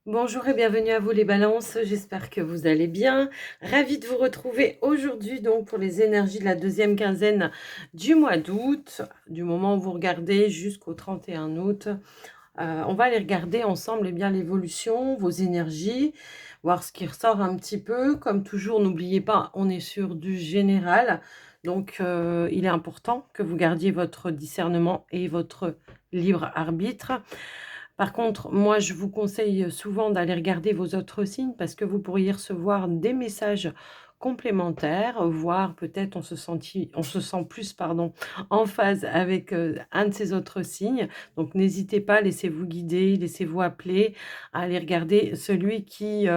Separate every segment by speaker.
Speaker 1: Bonjour et bienvenue à vous les balances, j'espère que vous allez bien. Ravie de vous retrouver aujourd'hui donc pour les énergies de la deuxième quinzaine du mois d'août, du moment où vous regardez jusqu'au 31 août. On va aller regarder ensemble bien l'évolution, vos énergies, voir ce qui ressort un petit peu. Comme toujours, n'oubliez pas, on est sur du général, donc il est important que vous gardiez votre discernement et votre libre arbitre. Par contre, moi, je vous conseille souvent d'aller regarder vos autres signes parce que vous pourriez recevoir des messages complémentaires, voire peut-être on se sent plus pardon, en phase avec un de ces autres signes. Donc n'hésitez pas, laissez-vous guider, laissez-vous appeler, à aller regarder celui qui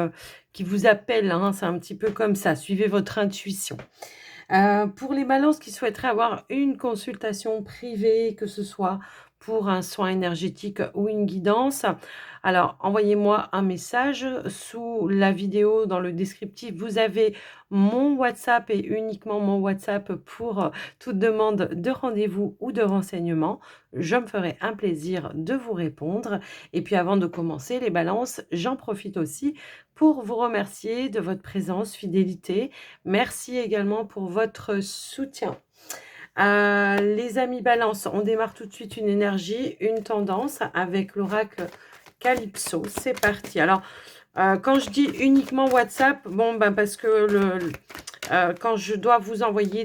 Speaker 1: vous appelle, hein. C'est un petit peu comme ça, suivez votre intuition. Pour les balances qui souhaiteraient avoir une consultation privée, que ce soit pour un soin énergétique ou une guidance, alors envoyez-moi un message sous la vidéo dans le descriptif. Vous avez mon WhatsApp et uniquement mon WhatsApp pour toute demande de rendez-vous ou de renseignement. Je me ferai un plaisir de vous répondre. Et puis avant de commencer les balances, j'en profite aussi pour vous remercier de votre présence, fidélité. Merci également pour votre soutien. Les amis balance, on démarre tout de suite une énergie, une tendance avec l'oracle Calypso. C'est parti. Alors, quand je dis uniquement WhatsApp, bon, ben parce que quand je dois vous envoyer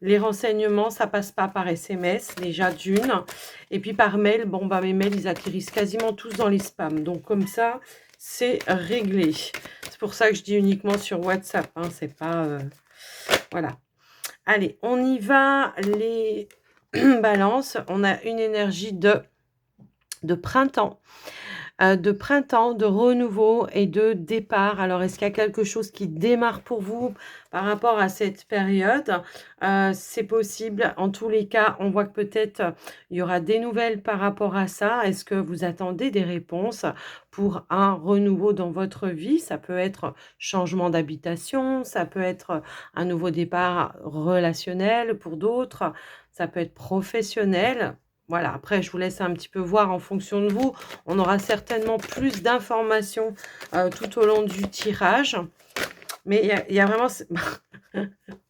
Speaker 1: les renseignements, ça passe pas par SMS, déjà d'une. Et puis par mail, bon, bah, mes mails, ils atterrissent quasiment tous dans les spams. Donc comme ça, c'est réglé. C'est pour ça que je dis uniquement sur WhatsApp, hein, c'est pas... voilà. Allez, on y va, les balances. On a une énergie de printemps. De renouveau et de départ. Alors, est-ce qu'il y a quelque chose qui démarre pour vous par rapport à cette période? C'est possible. En tous les cas, on voit que peut-être il y aura des nouvelles par rapport à ça. Est-ce que vous attendez des réponses pour un renouveau dans votre vie? Ça peut être changement d'habitation, ça peut être un nouveau départ relationnel pour d'autres, ça peut être professionnel. Voilà, après, je vous laisse un petit peu voir en fonction de vous. On aura certainement plus d'informations tout au long du tirage. Mais il y a vraiment...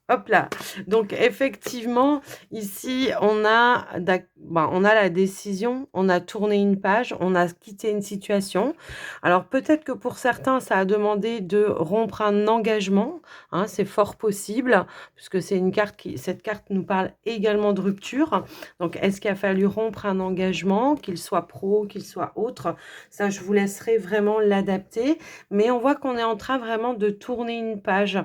Speaker 1: Hop là. Donc effectivement, ici, on a la décision, on a tourné une page, on a quitté une situation. Alors peut-être que pour certains, ça a demandé de rompre un engagement, hein, c'est fort possible, puisque c'est une carte cette carte nous parle également de rupture. Donc est-ce qu'il a fallu rompre un engagement, qu'il soit pro, qu'il soit autre? Ça, je vous laisserai vraiment l'adapter. Mais on voit qu'on est en train vraiment de tourner une page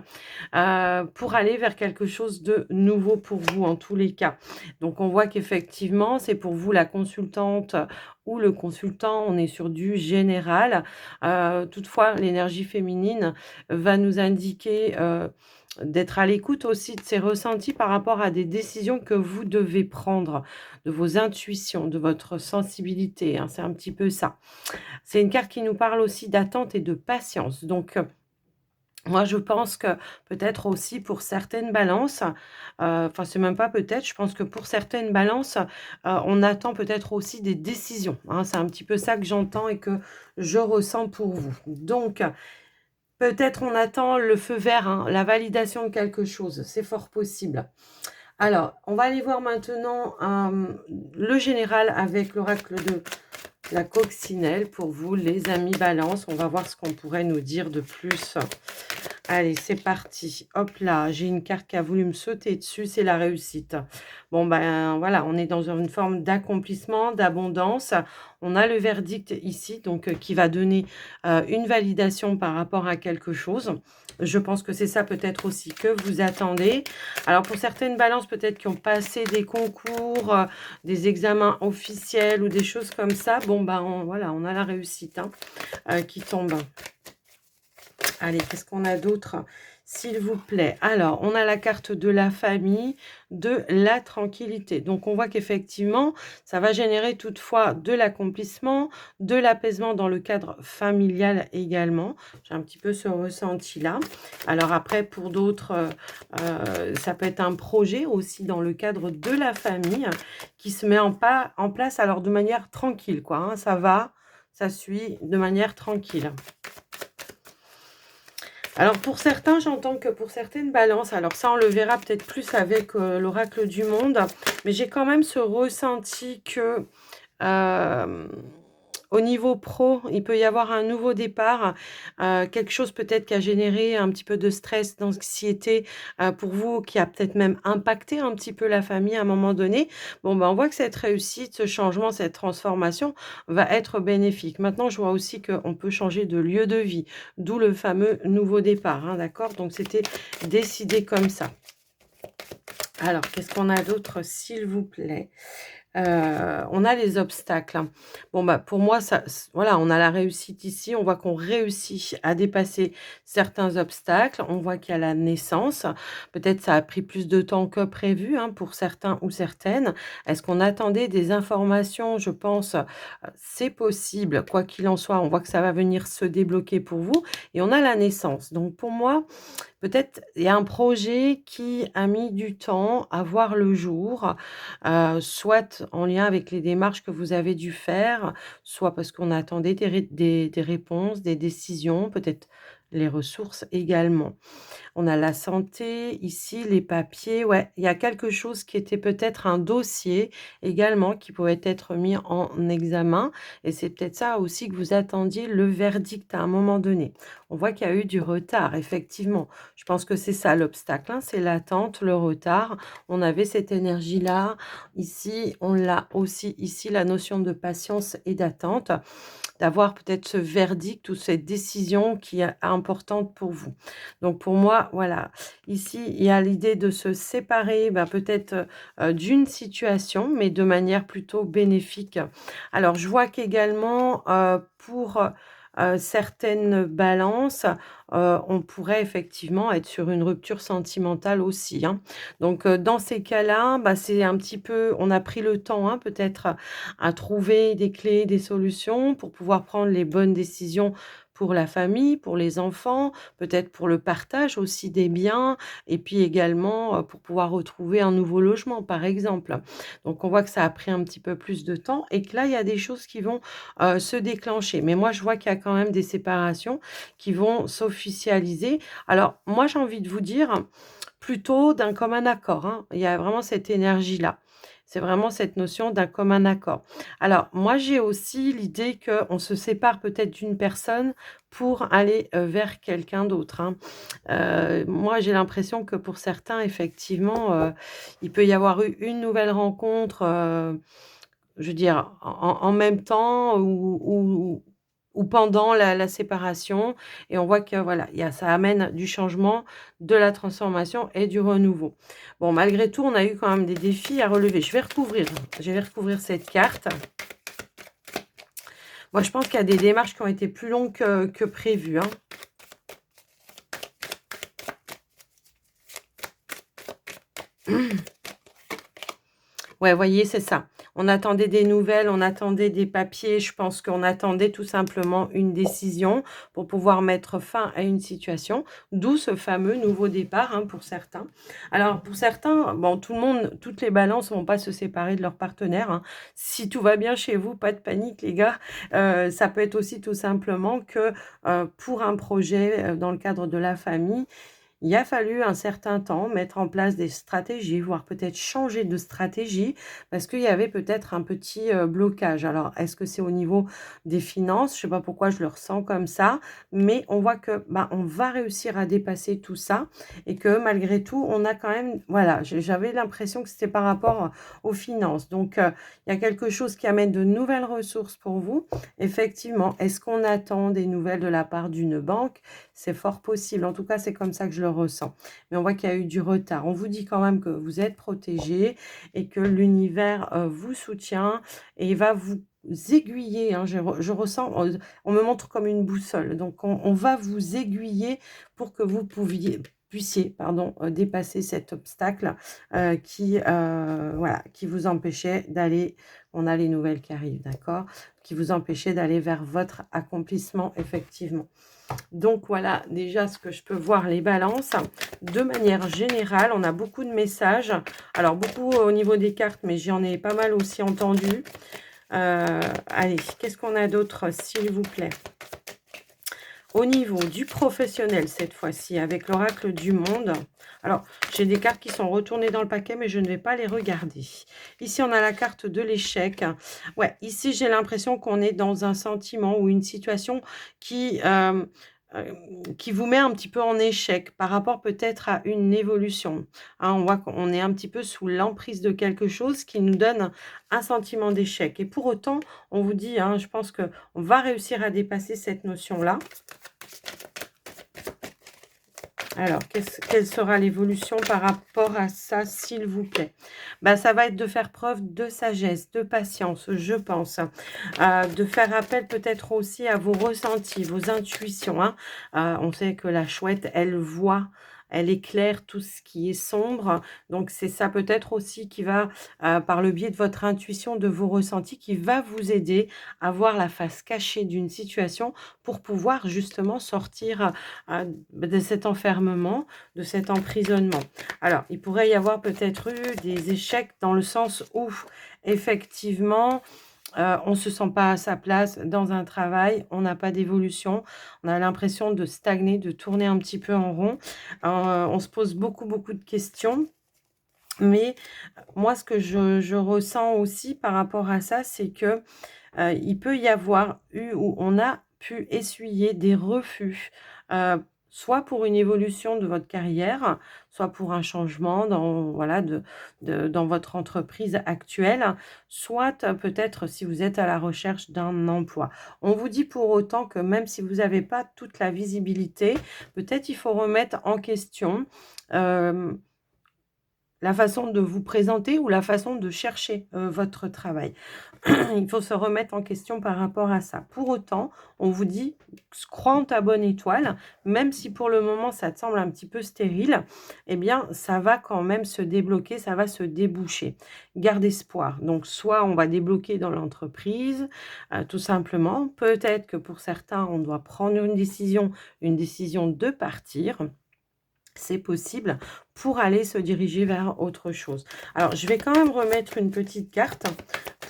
Speaker 1: pour aller vers quelque chose de nouveau pour vous en tous les cas. Donc on voit qu'effectivement, c'est pour vous la consultante ou le consultant, on est sur du général. Toutefois, l'énergie féminine va nous indiquer d'être à l'écoute aussi de ses ressentis par rapport à des décisions que vous devez prendre, de vos intuitions, de votre sensibilité, hein, c'est un petit peu ça. C'est une carte qui nous parle aussi d'attente et de patience. Donc, moi, je pense que peut-être aussi pour certaines balances, enfin, c'est même pas peut-être, je pense que pour certaines balances, on attend peut-être aussi des décisions, hein. C'est un petit peu ça que j'entends et que je ressens pour vous. Donc, peut-être on attend le feu vert, hein, la validation de quelque chose, c'est fort possible. Alors, on va aller voir maintenant le général avec l'oracle de la coccinelle pour vous, les amis balance. On va voir ce qu'on pourrait nous dire de plus. Allez, c'est parti. Hop là, j'ai une carte qui a voulu me sauter dessus, c'est la réussite. Bon, ben voilà, on est dans une forme d'accomplissement, d'abondance. On a le verdict ici, donc qui va donner une validation par rapport à quelque chose. Je pense que c'est ça peut-être aussi que vous attendez. Alors pour certaines balances peut-être qui ont passé des concours, des examens officiels ou des choses comme ça, bon ben voilà, on a la réussite hein, qui tombe. Allez, qu'est-ce qu'on a d'autre, s'il vous plaît? Alors, on a la carte de la famille, de la tranquillité. Donc, on voit qu'effectivement, ça va générer toutefois de l'accomplissement, de l'apaisement dans le cadre familial également. J'ai un petit peu ce ressenti-là. Alors après, pour d'autres, ça peut être un projet aussi dans le cadre de la famille qui se met en place alors de manière tranquille, quoi, hein, ça va. ça suit de manière tranquille. Alors pour certains, j'entends que pour certaines balances, alors ça on le verra peut-être plus avec l'oracle du monde, mais j'ai quand même ce ressenti que Hem, au niveau pro, il peut y avoir un nouveau départ, quelque chose peut-être qui a généré un petit peu de stress, d'anxiété, pour vous, qui a peut-être même impacté un petit peu la famille à un moment donné. Bon, ben, on voit que cette réussite, ce changement, cette transformation va être bénéfique. Maintenant, je vois aussi qu'on peut changer de lieu de vie, d'où le fameux nouveau départ, hein, d'accord? Donc c'était décidé comme ça. Alors, qu'est-ce qu'on a d'autre, s'il vous plaît? On a les obstacles, hein. Bon, bah, pour moi, ça voilà, on a la réussite ici. On voit qu'on réussit à dépasser certains obstacles. On voit qu'il y a la naissance. Peut-être ça a pris plus de temps que prévu, hein, pour certains ou certaines. Est-ce qu'on attendait des informations? Je pense, c'est possible. Quoi qu'il en soit, on voit que ça va venir se débloquer pour vous et on a la naissance. Donc pour moi, peut-être il y a un projet qui a mis du temps à voir le jour, soit en lien avec les démarches que vous avez dû faire, soit parce qu'on attendait des réponses, des décisions, peut-être les ressources également. On a la santé, ici, les papiers. Ouais, il y a quelque chose qui était peut-être un dossier également qui pouvait être mis en examen. Et c'est peut-être ça aussi que vous attendiez le verdict à un moment donné. On voit qu'il y a eu du retard, effectivement. Je pense que c'est ça l'obstacle, hein, c'est l'attente, le retard. On avait cette énergie-là. Ici, on l'a aussi, ici, la notion de patience et d'attente, d'avoir peut-être ce verdict ou cette décision qui est importante pour vous. Donc pour moi, voilà, ici, il y a l'idée de se séparer, bah, peut-être, d'une situation, mais de manière plutôt bénéfique. Alors je vois qu'également, pour, certaines balances, on pourrait effectivement être sur une rupture sentimentale aussi, hein. Donc, dans ces cas-là, bah, c'est un petit peu on a pris le temps, hein, peut-être à trouver des clés, des solutions pour pouvoir prendre les bonnes décisions pour la famille, pour les enfants, peut-être pour le partage aussi des biens et puis également, pour pouvoir retrouver un nouveau logement, par exemple. Donc on voit que ça a pris un petit peu plus de temps et que là, il y a des choses qui vont, se déclencher. Mais moi, je vois qu'il y a quand même des séparations qui vont s'officialiser. Alors moi, j'ai envie de vous dire, plutôt d'un commun accord, hein. Il y a vraiment cette énergie-là. C'est vraiment cette notion d'un commun accord. Alors moi, j'ai aussi l'idée qu'on se sépare peut-être d'une personne pour aller, vers quelqu'un d'autre, hein. Moi, j'ai l'impression que pour certains, effectivement, il peut y avoir eu une nouvelle rencontre, je veux dire en même temps ou pendant la séparation et on voit que voilà, il y a ça amène du changement, de la transformation et du renouveau. Bon, malgré tout, on a eu quand même des défis à relever. Je vais recouvrir cette carte. Moi, je pense qu'il y a des démarches qui ont été plus longues que prévues, hein. Ouais, voyez, c'est ça. On attendait des nouvelles, on attendait des papiers. Je pense qu'on attendait tout simplement une décision pour pouvoir mettre fin à une situation, d'où ce fameux nouveau départ, hein, pour certains. Alors, pour certains, bon, tout le monde, toutes les balances ne vont pas se séparer de leur partenaire, hein. Si tout va bien chez vous, pas de panique, les gars. Ça peut être aussi tout simplement que pour un projet dans le cadre de la famille, il a fallu un certain temps mettre en place des stratégies, voire peut-être changer de stratégie parce qu'il y avait peut-être un petit, blocage. Alors, est-ce que c'est au niveau des finances? Je ne sais pas pourquoi je le ressens comme ça, mais on voit que, bah, on va réussir à dépasser tout ça et que malgré tout, on a quand même voilà, j'avais l'impression que c'était par rapport, aux finances. Donc, il y a quelque chose qui amène de nouvelles ressources pour vous. Effectivement, est-ce qu'on attend des nouvelles de la part d'une banque? C'est fort possible. En tout cas, c'est comme ça que je le ressens. Mais on voit qu'il y a eu du retard. On vous dit quand même que vous êtes protégés et que l'univers, vous soutient et va vous aiguiller, hein. Je ressens, on me montre comme une boussole. Donc on va vous aiguiller pour que vous puissiez, pardon, dépasser cet obstacle, voilà, qui vous empêchait d'aller on a les nouvelles qui arrivent, d'accord? Qui vous empêchait d'aller vers votre accomplissement, effectivement. Donc voilà déjà ce que je peux voir les balances. De manière générale, on a beaucoup de messages. Alors beaucoup au niveau des cartes, mais j'en ai pas mal aussi entendu. Allez, qu'est-ce qu'on a d'autre, s'il vous plaît? Au niveau du professionnel, cette fois-ci, avec l'oracle du monde. Alors, j'ai des cartes qui sont retournées dans le paquet, mais je ne vais pas les regarder. Ici, on a la carte de l'échec. Ouais, ici, j'ai l'impression qu'on est dans un sentiment ou une situation qui, qui vous met un petit peu en échec par rapport peut-être à une évolution. Hein, on voit qu'on est un petit peu sous l'emprise de quelque chose qui nous donne un sentiment d'échec. Et pour autant, on vous dit, hein, je pense qu'on va réussir à dépasser cette notion-là. Alors, quelle sera l'évolution par rapport à ça, s'il vous plaît? Bah, ça va être de faire preuve de sagesse, de patience, je pense. De faire appel peut-être aussi à vos ressentis, vos intuitions, hein. On sait que la chouette, elle voit, elle éclaire tout ce qui est sombre. Donc, c'est ça peut-être aussi qui va, par le biais de votre intuition, de vos ressentis, qui va vous aider à voir la face cachée d'une situation pour pouvoir justement sortir, de cet enfermement, de cet emprisonnement. Alors, il pourrait y avoir peut-être eu des échecs dans le sens où, effectivement, on ne se sent pas à sa place dans un travail, on n'a pas d'évolution, on a l'impression de stagner, de tourner un petit peu en rond. On se pose beaucoup, beaucoup de questions. Mais moi, ce que je ressens aussi par rapport à ça, c'est que il peut y avoir eu ou on a pu essuyer des refus, soit pour une évolution de votre carrière, soit pour un changement dans voilà dans votre entreprise actuelle, soit peut-être si vous êtes à la recherche d'un emploi. On vous dit pour autant que même si vous n'avez pas toute la visibilité, peut-être il faut remettre en question, hem la façon de vous présenter ou la façon de chercher, votre travail. Il faut se remettre en question par rapport à ça. Pour autant, on vous dit: «Crois en ta bonne étoile», même si pour le moment ça te semble un petit peu stérile, eh bien ça va quand même se débloquer, ça va se déboucher. Garde espoir. Donc soit on va débloquer dans l'entreprise, tout simplement. Peut-être que pour certains, on doit prendre une décision de partir. C'est possible pour aller se diriger vers autre chose. Alors, je vais quand même remettre une petite carte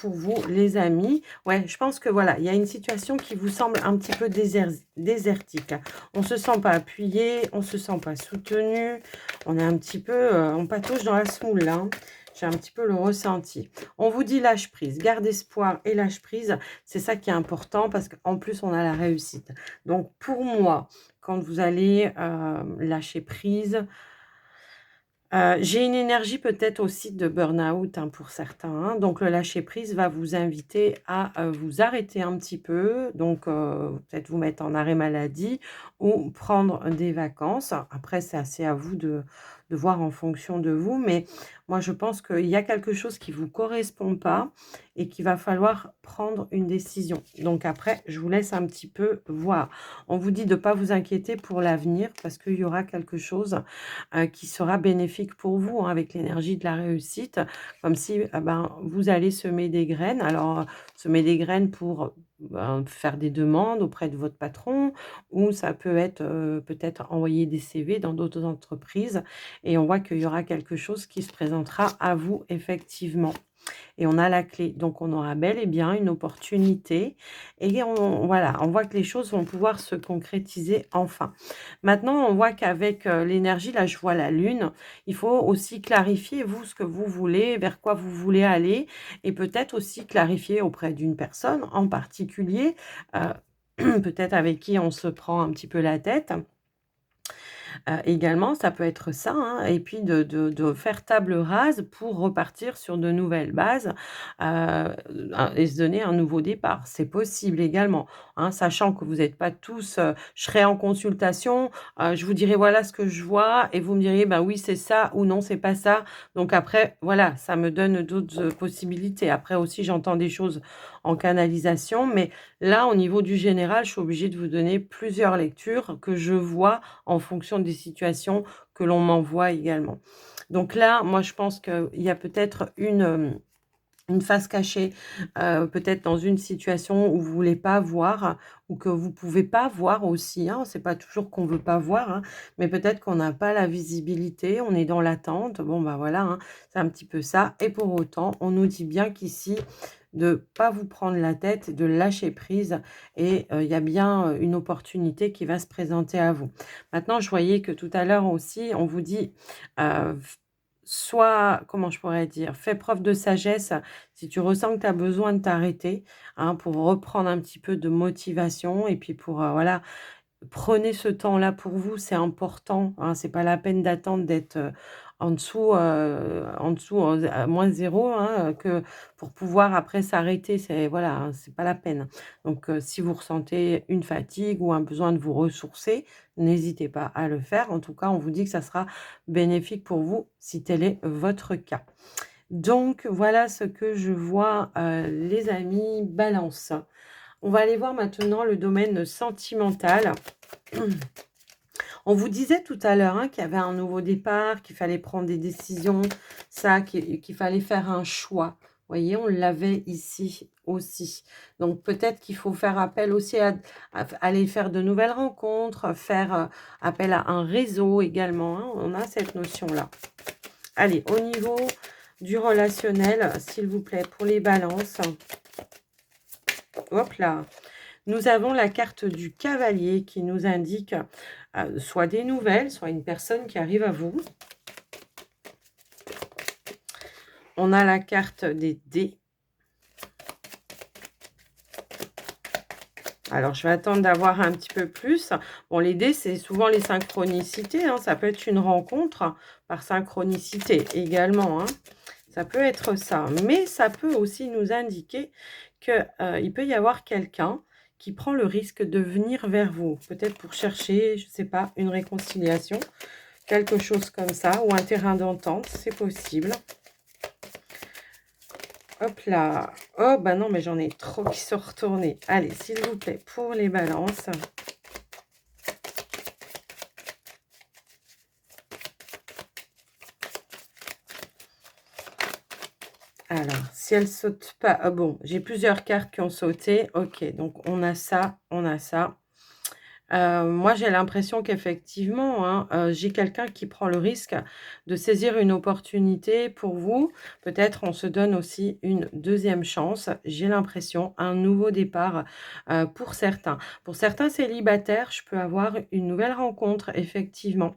Speaker 1: pour vous, les amis. Ouais, je pense que voilà, il y a une situation qui vous semble un petit peu désertique. On ne se sent pas appuyé, on ne se sent pas soutenu. On est un petit peu, on patauge dans la semoule là, hein. J'ai un petit peu le ressenti. On vous dit lâche prise, garde espoir et lâche prise. C'est ça qui est important parce qu'en plus, on a la réussite. Donc, pour moi, quand vous allez, lâcher prise, j'ai une énergie peut-être aussi de burn-out, hein, pour certains, hein. Donc le lâcher prise va vous inviter à, vous arrêter un petit peu, donc peut-être vous mettre en arrêt maladie ou prendre des vacances. Après, c'est assez à vous de voir en fonction de vous, mais moi je pense qu'il y a quelque chose qui vous correspond pas et qu'il va falloir prendre une décision. Donc après, je vous laisse un petit peu voir. On vous dit de ne pas vous inquiéter pour l'avenir parce qu'il y aura quelque chose qui sera bénéfique pour vous, hein, avec l'énergie de la réussite, comme si, ben, vous allez semer des graines. Alors, semer des graines pour, ben, faire des demandes auprès de votre patron ou ça peut être, peut-être envoyer des CV dans d'autres entreprises et on voit qu'il y aura quelque chose qui se présentera à vous effectivement. Et on a la clé. Donc on aura bel et bien une opportunité et on voilà, on voit que les choses vont pouvoir se concrétiser enfin. Maintenant, on voit qu'avec, l'énergie, là, je vois la lune, il faut aussi clarifier, vous, ce que vous voulez, vers quoi vous voulez aller et peut-être aussi clarifier auprès d'une personne en particulier, peut-être avec qui on se prend un petit peu la tête. Également, ça peut être ça, hein et puis de faire table rase pour repartir sur de nouvelles bases, et se donner un nouveau départ. C'est possible également, hein, sachant que vous n'êtes pas tous, je serai en consultation, je vous dirai: «Voilà ce que je vois» et vous me diriez: «Bah, oui, c'est ça» ou «Non, c'est pas ça». Donc après, voilà, ça me donne d'autres, possibilités. Après aussi, j'entends des choses en canalisation, mais là, au niveau du général, je suis obligée de vous donner plusieurs lectures que je vois en fonction des situations que l'on m'envoie également. Donc là, moi, je pense qu'il y a peut-être une face cachée, peut-être dans une situation où vous voulez pas voir ou que vous pouvez pas voir aussi, hein. C'est pas toujours qu'on veut pas voir, hein, mais peut-être qu'on n'a pas la visibilité, on est dans l'attente. Bon, bah, voilà, hein, c'est un petit peu ça et pour autant, on nous dit bien qu'ici, de pas vous prendre la tête, de lâcher prise et il y a bien, une opportunité qui va se présenter à vous. Maintenant, je voyais que tout à l'heure aussi, on vous dit, f soit, comment je pourrais dire? Fais preuve de sagesse si tu ressens que tu as besoin de t'arrêter, hein, pour reprendre un petit peu de motivation et puis pour, voilà, prenez ce temps-là pour vous, c'est important, hein. C'est pas la peine d'attendre d'être, en dessous, à -0, hein, que pour pouvoir après s'arrêter. C'est voilà, hein, c'est pas la peine. Donc si vous ressentez une fatigue ou un besoin de vous ressourcer, n'hésitez pas à le faire. En tout cas, on vous dit que ça sera bénéfique pour vous si tel est votre cas. Donc voilà ce que je vois, les amis Balance. On va aller voir maintenant le domaine sentimental. On vous disait tout à l'heure, hein, qu'il y avait un nouveau départ, qu'il fallait prendre des décisions, ça, qu'il fallait faire un choix. Vous voyez, on l'avait ici aussi. Donc peut-être qu'il faut faire appel aussi à aller faire de nouvelles rencontres, faire appel à un réseau également, hein. On a cette notion-là. Allez, au niveau du relationnel, s'il vous plaît, pour les balances. Hop là. Nous avons la carte du cavalier qui nous indique soit des nouvelles, soit une personne qui arrive à vous. On a la carte des dés. Alors, je vais attendre d'avoir un petit peu plus. Bon, les dés, c'est souvent les synchronicités, hein. Ça peut être une rencontre par synchronicité également, hein. Ça peut être ça. Mais ça peut aussi nous indiquer qu'il peut y avoir quelqu'un qui prend le risque de venir vers vous. Peut-être pour chercher, je ne sais pas, une réconciliation, quelque chose comme ça, ou un terrain d'entente, c'est possible. Hop là. Oh, bah non, mais j'en ai trop qui sont retournés. Allez, s'il vous plaît, pour les balances. Alors, si elle saute pas... Ah bon, j'ai plusieurs cartes qui ont sauté. Ok, donc on a ça, on a ça. Moi, j'ai l'impression qu'effectivement, hein, j'ai quelqu'un qui prend le risque de saisir une opportunité pour vous. Peut-être on se donne aussi une deuxième chance. J'ai l'impression, un nouveau départ, pour certains. Pour certains célibataires, je peux avoir une nouvelle rencontre, effectivement.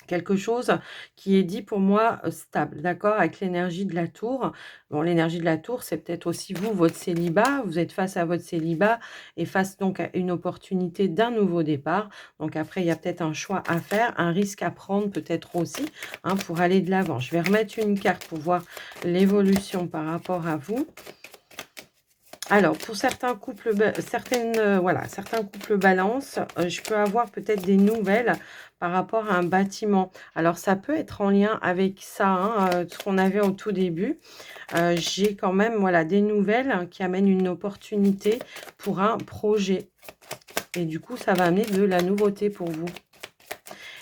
Speaker 1: Quelque chose qui est dit pour moi, stable, d'accord? Avec l'énergie de la tour. Bon, l'énergie de la tour, c'est peut-être aussi vous, votre célibat. Vous êtes face à votre célibat et face donc à une opportunité d'un nouveau départ. Donc après, il y a peut-être un choix à faire, un risque à prendre peut-être aussi, hein, pour aller de l'avant. Je vais remettre une carte pour voir l'évolution par rapport à vous. Alors, pour certains couples, voilà, certains couples balance, je peux avoir peut-être des nouvelles par rapport à un bâtiment. Alors, ça peut être en lien avec ça, hein, ce qu'on avait au tout début. J'ai quand même, voilà, des nouvelles, hein, qui amènent une opportunité pour un projet. Et du coup, ça va amener de la nouveauté pour vous.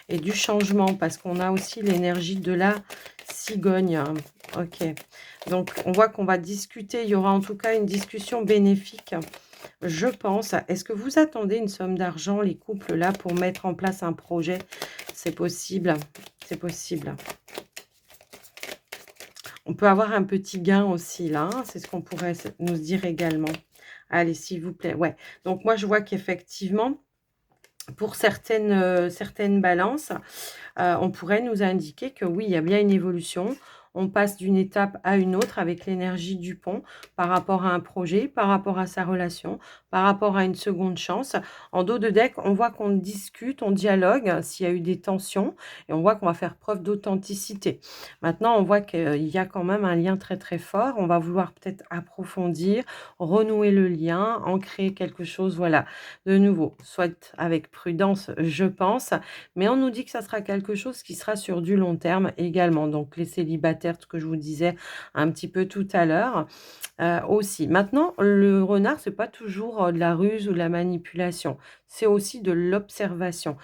Speaker 1: Et du changement, parce qu'on a aussi l'énergie de la cigogne, hein. Ok. Donc, on voit qu'on va discuter. Il y aura en tout cas une discussion bénéfique, je pense. Est-ce que vous attendez une somme d'argent, les couples, là, pour mettre en place un projet? C'est possible. C'est possible. On peut avoir un petit gain aussi, là, hein. C'est ce qu'on pourrait nous dire également. Allez, s'il vous plaît. Ouais. Donc, moi, je vois qu'effectivement, pour certaines balances, on pourrait nous indiquer que oui, il y a bien une évolution. On passe d'une étape à une autre avec l'énergie du pont par rapport à un projet, par rapport à sa relation, par rapport à une seconde chance. En dos de deck, on voit qu'on discute, on dialogue s'il y a eu des tensions et on voit qu'on va faire preuve d'authenticité. Maintenant, on voit qu'il y a quand même un lien très très fort. On va vouloir peut-être approfondir, renouer le lien, en créer quelque chose, voilà, de nouveau. Soit avec prudence, je pense, mais on nous dit que ça sera quelque chose qui sera sur du long terme également. Donc les célibataires, ce que je vous disais un petit peu tout à l'heure, aussi. Maintenant, le renard, c'est pas toujours de la ruse ou de la manipulation. c'est aussi de l'observation.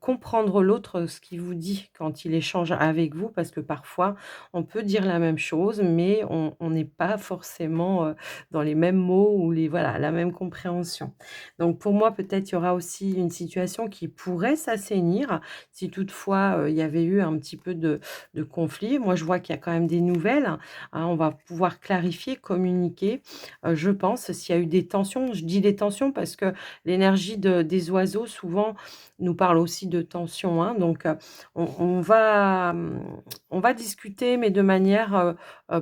Speaker 1: Comprendre l'autre, ce qu'il vous dit quand il échange avec vous, parce que parfois, on peut dire la même chose, mais on n'est pas forcément, dans les mêmes mots ou les voilà, la même compréhension. Donc pour moi, peut-être, il y aura aussi une situation qui pourrait s'assainir si toutefois, il y avait eu un petit peu de conflit. Moi, je vois qu'il y a quand même des nouvelles, hein, on va pouvoir clarifier, communiquer, je pense. S'il y a eu des tensions, je dis des tensions parce que l'énergie des oiseaux souvent nous parle aussi de tension, hein, donc on va discuter mais de manière,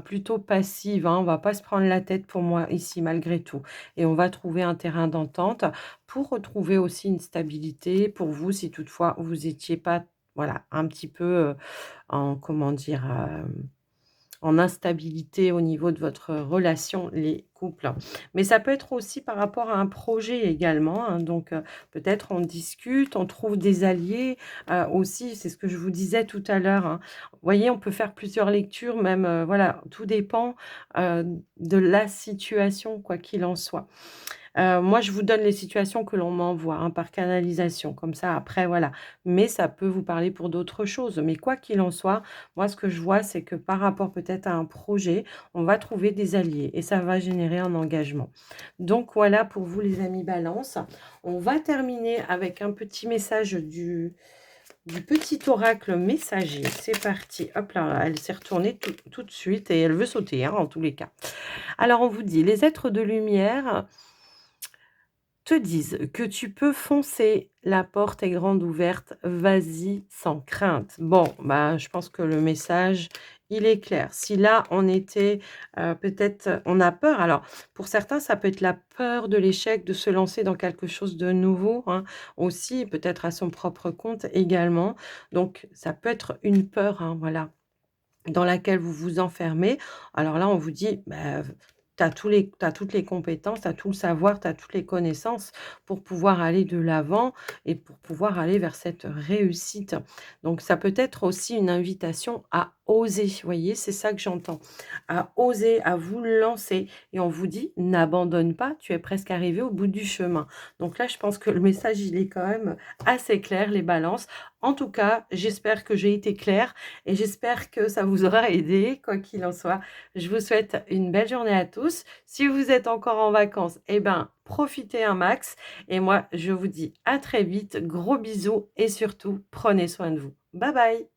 Speaker 1: plutôt passive, hein. On va pas se prendre la tête pour moi ici malgré tout et on va trouver un terrain d'entente pour retrouver aussi une stabilité pour vous si toutefois vous étiez pas, voilà, un petit peu, en comment dire? En instabilité au niveau de votre relation, les couples. Mais ça peut être aussi par rapport à un projet également, hein, donc peut-être on discute, on trouve des alliés, aussi, c'est ce que je vous disais tout à l'heure, hein. Vous voyez, on peut faire plusieurs lectures même, voilà, tout dépend, de la situation, quoi qu'il en soit. Moi, je vous donne les situations que l'on m'envoie, hein, par canalisation, comme ça après voilà. Mais ça peut vous parler pour d'autres choses. Mais quoi qu'il en soit, moi, ce que je vois, c'est que par rapport peut-être à un projet, on va trouver des alliés et ça va générer un engagement. Donc voilà pour vous les amis Balance. On va terminer avec un petit message du petit oracle messager. C'est parti. Hop là, elle s'est retournée tout de suite et elle veut sauter, hein, en tous les cas. Alors on vous dit: «Les êtres de lumière te disent que tu peux foncer, la porte est grande ouverte, vas-y sans crainte». Bon, bah, je pense que le message, il est clair. Si là, on était, peut-être on a peur, alors pour certains, ça peut être la peur de l'échec, de se lancer dans quelque chose de nouveau, hein, aussi, peut-être à son propre compte également. Donc ça peut être une peur, hein, voilà, dans laquelle vous vous enfermez. Alors là, on vous dit: «Bah, tu as toutes les compétences, tu as tout le savoir, tu as toutes les connaissances pour pouvoir aller de l'avant et pour pouvoir aller vers cette réussite». Donc ça peut être aussi une invitation à oser, vous voyez? C'est ça que j'entends. À oser, à vous lancer et on vous dit: «N'abandonne pas, tu es presque arrivé au bout du chemin». Donc là, je pense que le message, il est quand même assez clair, les balances. En tout cas, j'espère que j'ai été claire et j'espère que ça vous aura aidé, quoi qu'il en soit. Je vous souhaite une belle journée à tous. Si vous êtes encore en vacances, eh ben, profitez un max. Et moi, je vous dis à très vite. Gros bisous et surtout, prenez soin de vous. Bye bye.